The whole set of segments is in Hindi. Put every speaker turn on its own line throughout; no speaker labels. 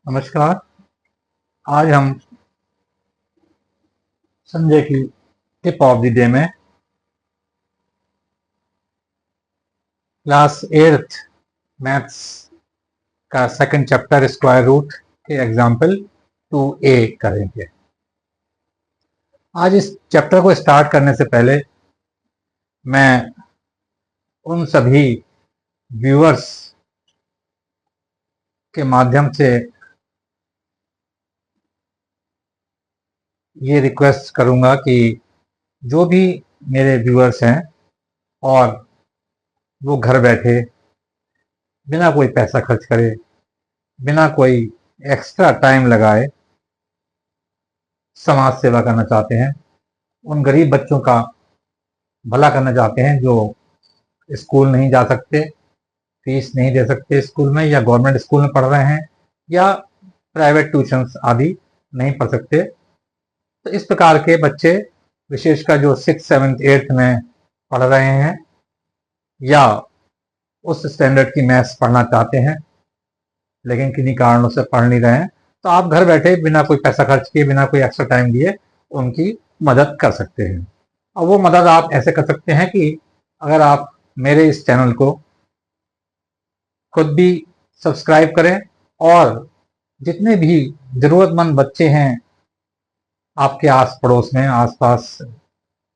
नमस्कार। आज हम संजय की टिप ऑफ द डे में क्लास 8th मैथ्स का सेकंड चैप्टर स्क्वायर रूट के एग्जाम्पल 2A करेंगे। आज इस चैप्टर को स्टार्ट करने से पहले मैं उन सभी व्यूअर्स के माध्यम से ये रिक्वेस्ट करूंगा कि जो भी मेरे व्यूअर्स हैं और वो घर बैठे बिना कोई पैसा खर्च करे, बिना कोई एक्स्ट्रा टाइम लगाए समाज सेवा करना चाहते हैं, उन गरीब बच्चों का भला करना चाहते हैं जो स्कूल नहीं जा सकते, फीस नहीं दे सकते स्कूल में, या गवर्नमेंट स्कूल में पढ़ रहे हैं, या प्राइवेट ट्यूशंस आदि नहीं पढ़ सकते, तो इस प्रकार के बच्चे विशेषकर जो 6th 7th 8th में पढ़ रहे हैं या उस स्टैंडर्ड की मैथ्स पढ़ना चाहते हैं लेकिन किन्हीं कारणों से पढ़ नहीं रहे हैं, तो आप घर बैठे बिना कोई पैसा खर्च किए, बिना कोई एक्स्ट्रा टाइम दिए उनकी मदद कर सकते हैं। और वो मदद आप ऐसे कर सकते हैं कि अगर आप मेरे इस चैनल को खुद भी सब्सक्राइब करें और जितने भी ज़रूरतमंद बच्चे हैं आपके आस पड़ोस में, आसपास,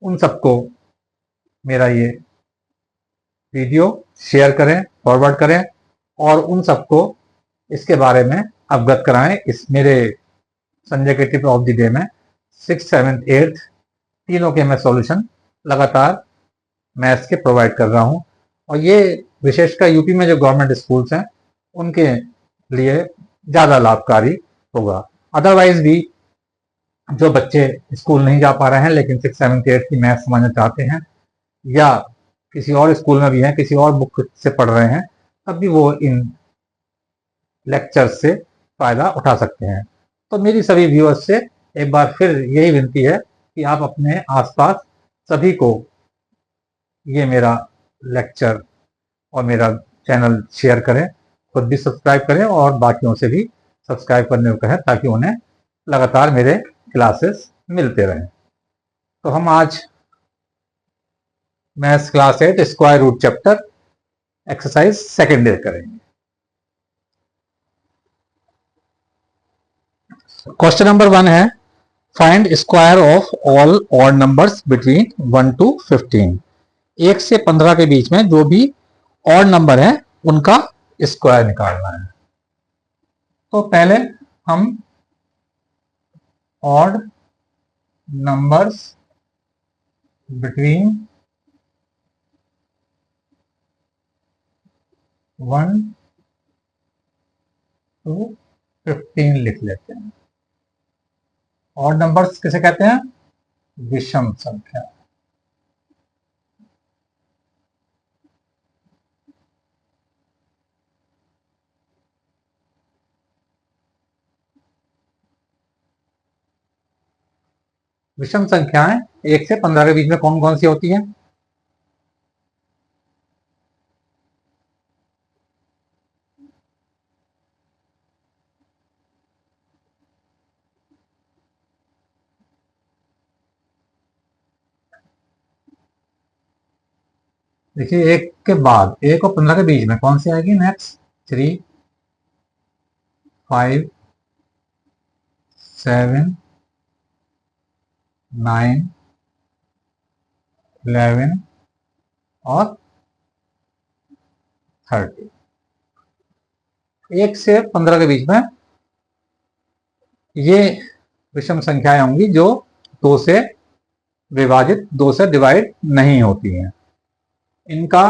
उन सबको मेरा ये वीडियो शेयर करें, फॉरवर्ड करें और उन सबको इसके बारे में अवगत कराएं। इस मेरे संजय के टिप ऑफ द डे में 6th 7th 8th तीनों के मैं सॉल्यूशन लगातार मैथ्स के प्रोवाइड कर रहा हूं, और ये विशेषकर यूपी में जो गवर्नमेंट स्कूल्स हैं उनके लिए ज़्यादा लाभकारी होगा। अदरवाइज भी जो बच्चे स्कूल नहीं जा पा रहे हैं लेकिन 6th 7th 8th की मैथ्स समझना चाहते हैं या किसी और स्कूल में भी हैं, किसी और बुक से पढ़ रहे हैं, तब भी वो इन लेक्चर्स से फ़ायदा उठा सकते हैं। तो मेरी सभी व्यूअर्स से एक बार फिर यही विनती है कि आप अपने आसपास सभी को ये मेरा लेक्चर और मेरा चैनल शेयर करें, खुद भी सब्सक्राइब करें और बाकियों से भी सब्सक्राइब करने को कहें ताकि उन्हें लगातार मेरे क्लासेस मिलते रहें। तो हम आज maths class 8 square root chapter exercise second day करेंगे। क्वेश्चन नंबर 1 है, find square of all odd numbers between 1 to 15। 1 से 15 के बीच में जो भी ऑड नंबर है उनका स्क्वायर निकालना है। तो पहले हम ऑड नंबर्स बिटवीन 1 to 15 लिख लेते हैं। ऑड नंबर्स किसे कहते हैं? विषम संख्या। विषम संख्याएं 1 से 15 के बीच में कौन कौन सी होती हैं? देखिए, 1 के बाद 1 और 15 के बीच में कौन सी आएगी? नेक्स्ट 3, 5, 7, 9, 11 और 30। 1 से 15 के बीच में ये विषम संख्याएं होंगी जो 2 से विभाजित, 2 से डिवाइड नहीं होती हैं। इनका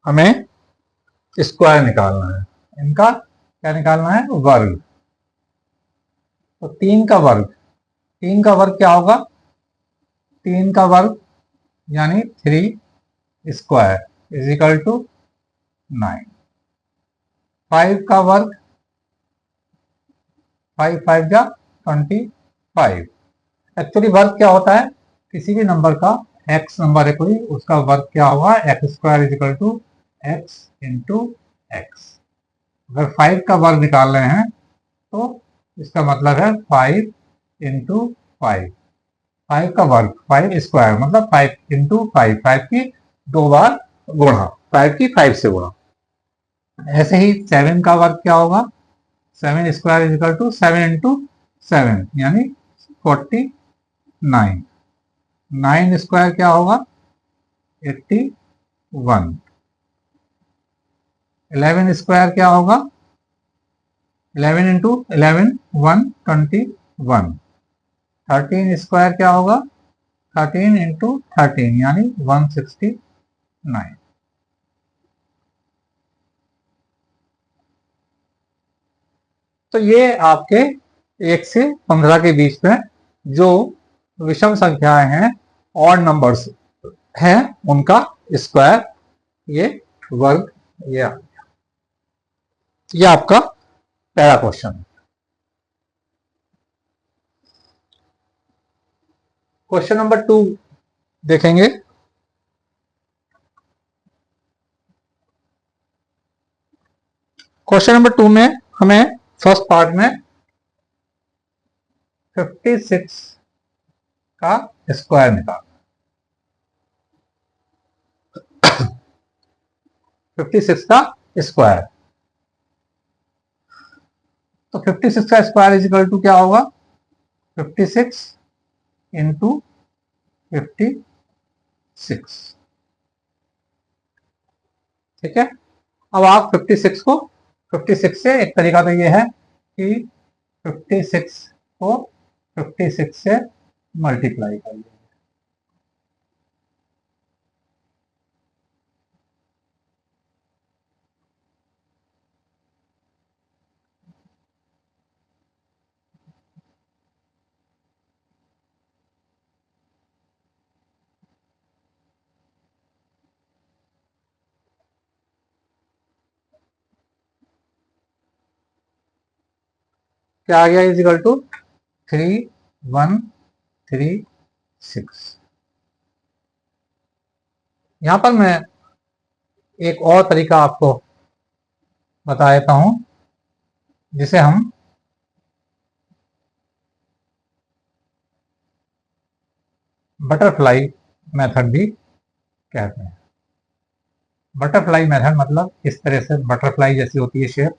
हमें स्क्वायर निकालना है। इनका क्या निकालना है? वर्ग। तो 3 का वर्ग, 3 का वर्ग क्या होगा? 3 का वर्ग यानी 3 स्क्वायर इज इक्वल टू 9। 5 का वर्ग, 5 5 जा 25। एक्चुअली वर्ग क्या होता है? किसी भी नंबर का एक्स नंबर है कोई, उसका वर्ग क्या होगा? X square is equal to x into x. अगर 5 का वर्ग निकाल रहे हैं तो इसका मतलब है 5 इंटू 5, 5 का वर्ग, 5 स्क्वायर मतलब 5 इंटू 5, 5 की 2 बार गुणा, 5 की 5 से गुणा। ऐसे ही 7 का वर्ग क्या होगा, 7 square is equal to 7 into 7 यानी 49। 9 स्क्वायर क्या होगा, 81। 11 स्क्वायर क्या होगा, 11 इंटू 11 121। 13 स्क्वायर क्या होगा, 13 इंटू 13 यानी 169। तो ये आपके 1 से 15 के बीच में जो विषम संख्याएं हैं, ऑड नंबर्स हैं, उनका स्क्वायर, ये वर्ग, ये आपका पहला क्वेश्चन है। क्वेश्चन नंबर 2 देखेंगे। क्वेश्चन नंबर 2 में हमें फर्स्ट पार्ट में 56 का स्क्वायर निकालना। 56 का स्क्वायर, तो 56 का स्क्वायर इज इक्वल टू क्या होगा, 56 इंटू 56। ठीक है। अब आप 56 को 56 से, एक तरीका तो ये है कि 56 को 56 से मल्टीप्लाई करिए। क्या आ गया, इज इक्वल टू 3136। यहां पर मैं एक और तरीका आपको बता देता हूं, जिसे हम बटरफ्लाई मेथड भी कहते हैं। बटरफ्लाई मेथड मतलब इस तरह से बटरफ्लाई जैसी होती है शेप,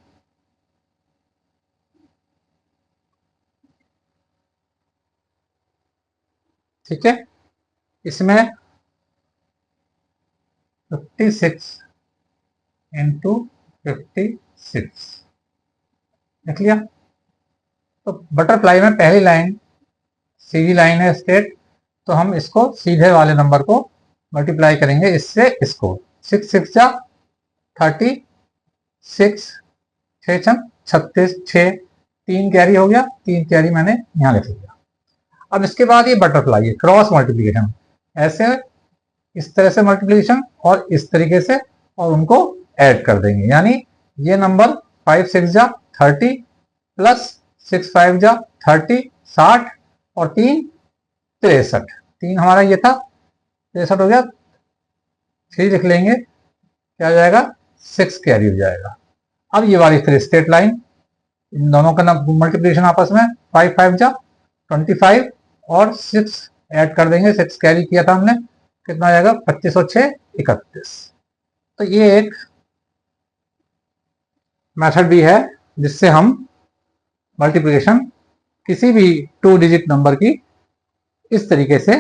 ठीक है। इसमें 56 इंटू 56 लिख लिया। तो बटरफ्लाई में पहली लाइन सीधी लाइन है स्ट्रेट, तो हम इसको सीधे वाले नंबर को मल्टीप्लाई करेंगे इससे इसको। 6 6 जा 36, 6 36, 6 3 कैरी हो गया, 3 कैरी मैंने यहां लिख लिया। अब इसके बाद ये बटरफ्लाई है, क्रॉस मल्टीप्लीकेशन, ऐसे इस तरह से मल्टीप्लीकेशन और इस तरीके से, और उनको ऐड कर देंगे, यानी ये नंबर 5 6 जा 30 प्लस 6 5 जा 30 60 और 3 63। 3 हमारा ये था, 63 हो गया, 3 लिख लेंगे, क्या हो जाएगा, 6 कैरी हो जाएगा। अब ये वाली फिर स्ट्रेट लाइन, इन दोनों का मल्टीप्लीकेशन आपस में, 5 5 जा 25 और 6 ऐड कर देंगे, 6 कैरी किया था हमने, कितना आ जाएगा, 25 और 6 31। तो ये एक मेथड भी है जिससे हम मल्टीप्लिकेशन किसी भी 2 डिजिट नंबर की इस तरीके से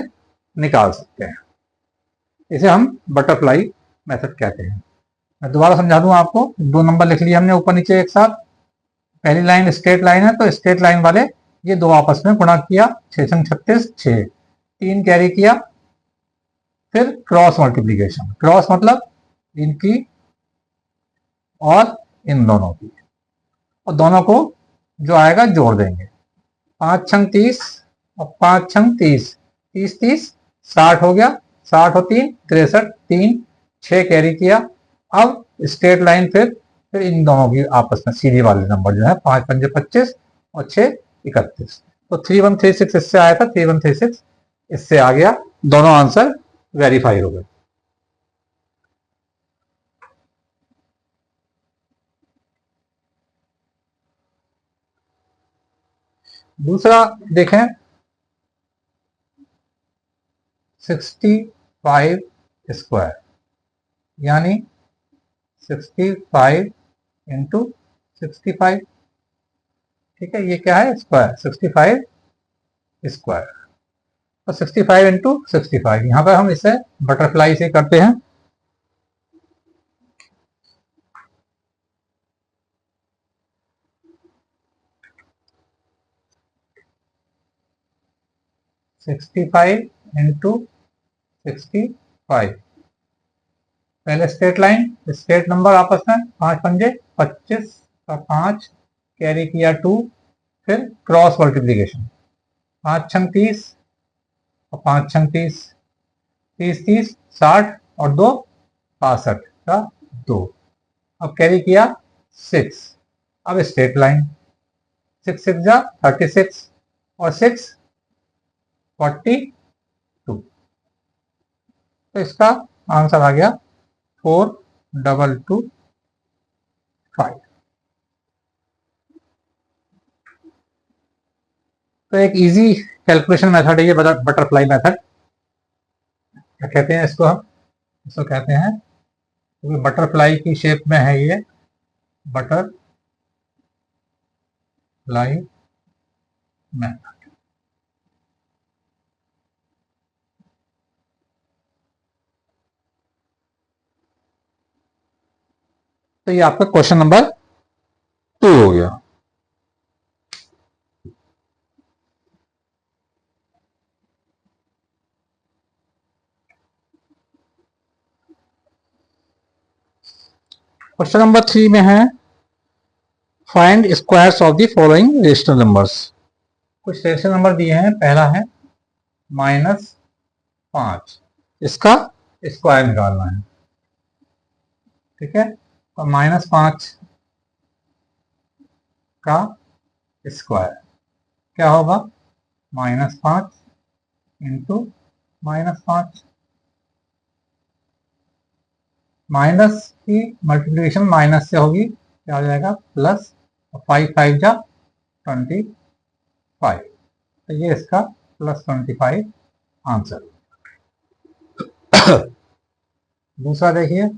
निकाल सकते हैं। इसे हम बटरफ्लाई मेथड कहते हैं। मैं दोबारा समझा दूं आपको, 2 नंबर लिख लिए हमने ऊपर नीचे एक साथ, पहली लाइन स्ट्रेट लाइन है, तो स्ट्रेट लाइन वाले ये दो आपस में गुणा किया, 6 36 6, 3 कैरी किया, फिर क्रॉस मल्टीप्लीकेशन, क्रॉस मतलब इनकी और इन दोनों की, और दोनों को जो आएगा जोड़ देंगे, 5 छंग 30 और 5 छंग 30, 30 30 60 हो गया, 60 और 3 63, 3 6 कैरी किया। अब स्ट्रेट लाइन फिर इन दोनों की आपस में सीधी वाले नंबर जो है, 5 5 25 और 6 31। तो 3136 इससे आया था, 3136 इससे आ गया, दोनों आंसर वेरीफाई हो गए। दूसरा देखें 65 स्क्वायर यानी 65 इंटू 65, ठीक है, ये क्या है स्क्वायर 65 स्क्वायर। तो 65 इंटू 65 यहां पर हम इसे बटरफ्लाई से करते हैं। सिक्सटी फाइव इंटू 65, पहले स्ट्रेट लाइन, स्ट्रेट नंबर आपस में 5 पंजे 25 का 5 कैरी किया 2, फिर क्रॉस मल्टीप्लीकेशन 5 छंग 30 और 5 छंग 30, 30 30 60 और 2 65 का 2। अब कैरी किया 6, अब स्ट्रेट लाइन 6 6 जा 36 और 6 42, तो इसका आंसर आ गया 4225। तो एक इजी कैलकुलेशन मेथड है ये बटरफ्लाई मेथड। क्या कहते हैं इसको, हम इसको कहते हैं, क्योंकि बटरफ्लाई की शेप में है ये, बटरफ्लाई मेथड। तो ये आपका क्वेश्चन नंबर 2 हो गया। क्वेश्चन नंबर 3 में है find squares of the following rational numbers. कुछ रेशनल नंबर दिए हैं, पहला है -5, इसका स्क्वायर निकालना है, ठीक है। तो -5 का स्क्वायर क्या होगा, -5 इंटू -5, माइनस की मल्टीप्लिकेशन माइनस से होगी, क्या हो जाएगा प्लस, 5 5 जा 25, तो ये इसका +25 आंसर। दूसरा देखिए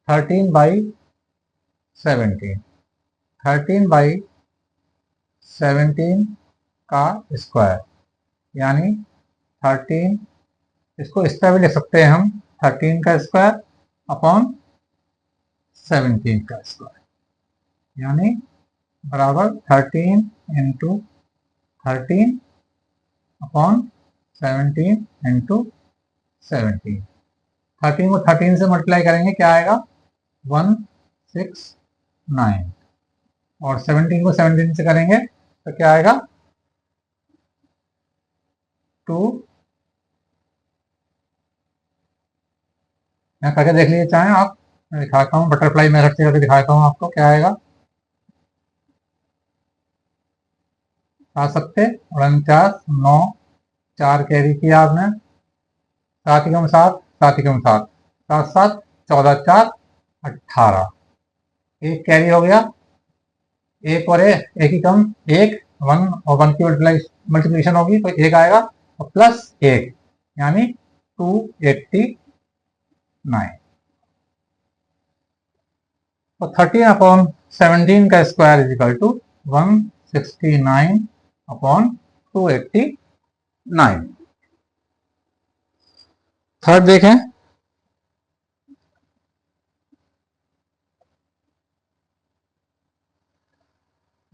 13/17, 13/17 का स्क्वायर यानी 13, इसको इस तरह भी लिख सकते हैं हम, 13 का स्क्वायर अपॉन 17 का स्क्वायर यानी बराबर 13 इंटू 13 अपॉन 17 इंटू 17। 13 को 13 से मल्टीप्लाई करेंगे क्या आएगा 169, और 17 को 17 से करेंगे तो क्या आएगा 2। यहाँ करके देख लीजिए चाहें आप, मैं दिखाता हूँ बटरफ्लाई मेथड से करके दिखाता हूँ आपको क्या आएगा। 7 7 49 9, 4 कैरी किया आपने, 7 एकम 7 7 एकम 7 7 7 14 4 18, एक कैरी हो गया, एक और एक ही कम, एक 1 और 1 की मल्टीप्लिकेशन होगी तो एक आएगा और प्लस 1 यानी 289। तो 13/17 का square is equal to 169/289। Third देखें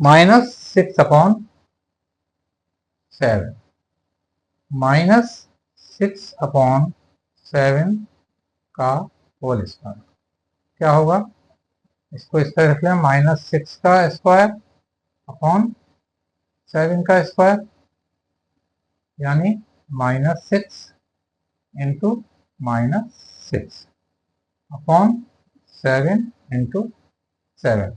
-6/7, -6/7 का होल स्क्वायर क्या होगा, इसको इस तरह रख लें, -6 का स्क्वायर अपॉन 7 का स्क्वायर यानी -6 into -6 upon 7 into 7,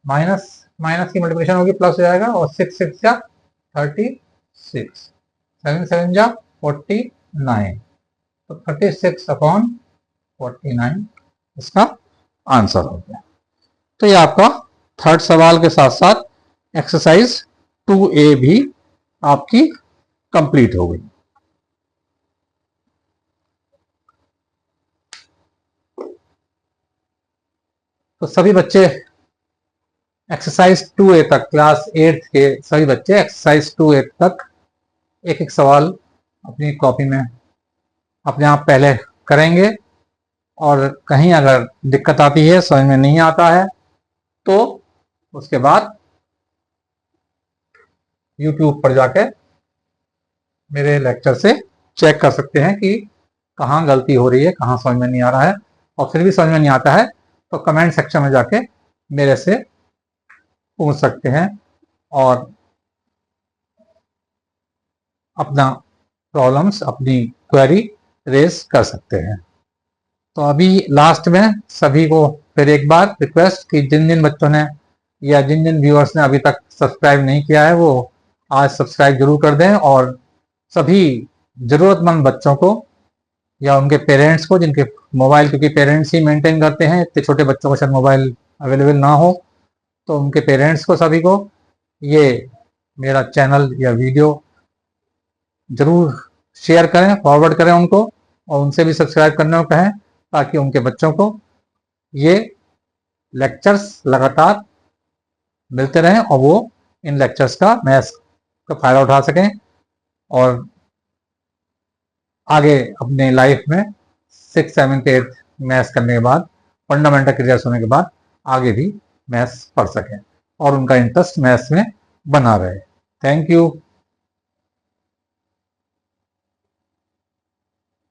minus minus की मल्टीप्लिकेशन होगी प्लस हो जाएगा, और 6 6 जा 36, 7 7 जा 49, तो 36/49 इसका आंसर हो गया। तो ये आपका थर्ड सवाल के साथ साथ एक्सरसाइज 2A भी आपकी कंप्लीट हो गई। तो सभी बच्चे एक्सरसाइज 2A तक, क्लास 8 के सभी बच्चे एक्सरसाइज 2A तक एक एक सवाल अपनी कॉपी में अपने आप पहले करेंगे, और कहीं अगर दिक्कत आती है, समझ में नहीं आता है, तो उसके बाद YouTube पर जाके मेरे लेक्चर से चेक कर सकते हैं कि कहाँ गलती हो रही है, कहाँ समझ में नहीं आ रहा है। और फिर भी समझ में नहीं आता है तो कमेंट सेक्शन में जाके मेरे से पूछ सकते हैं और अपना प्रॉब्लम्स, अपनी क्वेरी रेज कर सकते हैं। तो अभी लास्ट में सभी को फिर एक बार रिक्वेस्ट कि जिन जिन बच्चों ने या जिन जिन व्यूअर्स ने अभी तक सब्सक्राइब नहीं किया है वो आज सब्सक्राइब जरूर कर दें, और सभी ज़रूरतमंद बच्चों को या उनके पेरेंट्स को, जिनके मोबाइल, क्योंकि पेरेंट्स ही मेंटेन करते हैं, इतने छोटे बच्चों को शायद मोबाइल अवेलेबल ना हो, तो उनके पेरेंट्स को, सभी को ये मेरा चैनल या वीडियो ज़रूर शेयर करें, फॉरवर्ड करें उनको, और उनसे भी सब्सक्राइब करने को कहें, ताकि उनके बच्चों को ये लेक्चर्स लगातार मिलते रहें और वो इन लेक्चर्स का, मैथ्स का फ़ायदा उठा सकें, और आगे अपने लाइफ में 6, 7, 8 मैथ्स करने के बाद, फंडामेंटल क्लियर होने के बाद आगे भी मैथ्स पढ़ सकें और उनका इंटरेस्ट मैथ्स में बना रहे। Thank you.